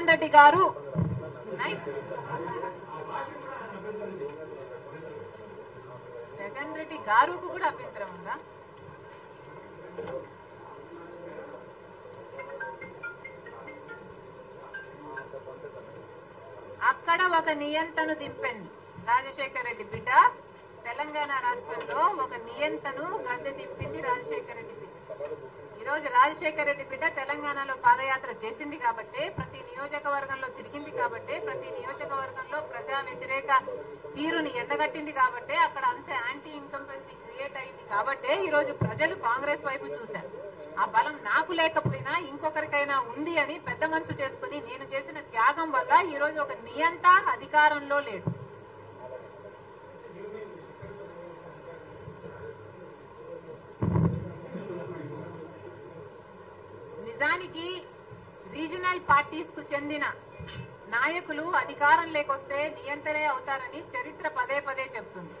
జగన్ రెడ్డి గారు జగన్ రెడ్డి గారుకు కూడా అభ్యంతరం ఉందా? అక్కడ ఒక నియంతను దింపింది రాజశేఖర రెడ్డి బిడ్డ. తెలంగాణ రాష్ట్రంలో ఒక నియంతను గద్దె దింపింది రాజశేఖర రెడ్డి బిడ్డ. ఈ రోజు రాజశేఖర రెడ్డి బిడ్డ తెలంగాణలో పాదయాత్ర చేసింది కాబట్టి, ప్రతి నియోజకవర్గంలో తిరిగింది కాబట్టి, ప్రతి నియోజకవర్గంలో ప్రజా వ్యతిరేక తీరుని ఎండగట్టింది కాబట్టి, అక్కడ అంత యాంటీ ఇన్కంపెన్సీ క్రియేట్ అయింది కాబట్టి ఈ రోజు ప్రజలు కాంగ్రెస్ వైపు చూశారు. ఆ బలం నాకు లేకపోయినా ఇంకొకరికైనా ఉంది అని పెద్ద మనసు చేసుకుని నేను చేసిన త్యాగం వల్ల ఈ రోజు ఒక నియంత అధికారంలో లేడు. నిజానికి రీజనల్ పార్టీస్ కు చెందిన నాయకులు అధికారం లేకొస్తే నియంత్రణే అవుతారని చరిత్ర పదే పదే చెప్తుంది.